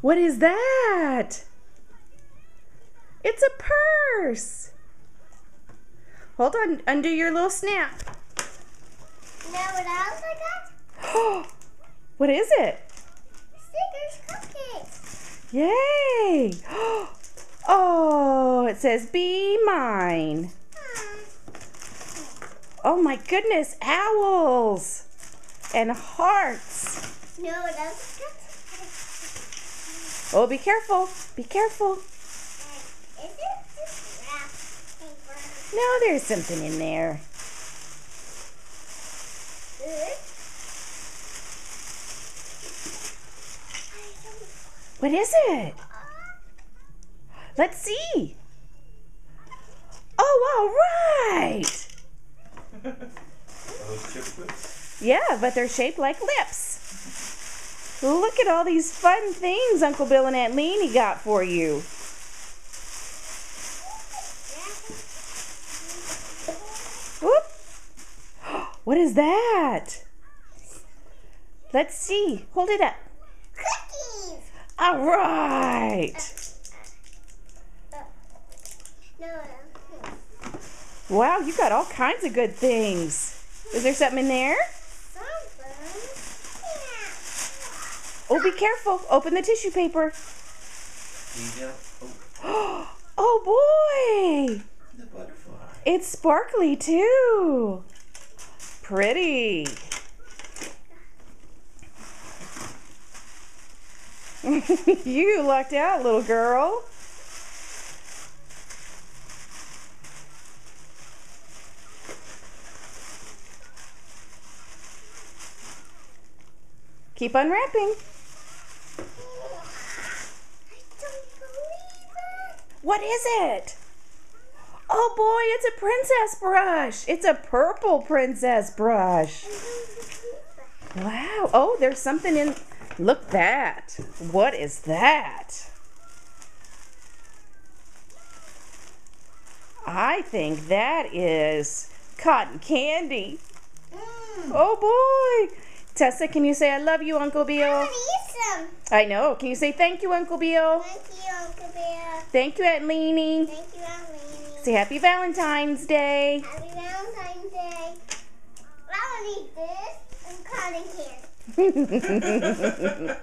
What is that? It's a purse. Hold on, undo your little snap. You know what else I got? What is it? Snickers cupcakes. Yay! Oh, it says be mine. Oh my goodness, owls and hearts. You know what else I got? Oh, be careful, be careful. Is it just wrapped paper? No, there's something in there. What is it? Let's see. Oh, all right. Are those chip clips? Yeah, but they're shaped like lips. Look at all these fun things Uncle Bill and Aunt Leanie got for you. Whoop. What is that? Let's see. Hold it up. Cookies. All right. No. Wow, you got all kinds of good things. Is there something in there? Oh, be careful. Open the tissue paper. Yeah. Oh, boy. The butterfly. It's sparkly, too. Pretty. You lucked out, little girl. Keep unwrapping. What is it? Oh boy, it's a princess brush. It's a purple princess brush. Wow. Oh, there's something in. Look that. What is that? I think that is cotton candy. Oh boy. Tessa, can you say I love you, Uncle Bill? I want to eat some. I know. Can you say thank you, Uncle Bill? Thank you, Uncle Bear. Thank you, Aunt Leanie. Thank you, Aunt Leanie. Say happy Valentine's Day. Happy Valentine's Day. I want to eat this and cotton candy.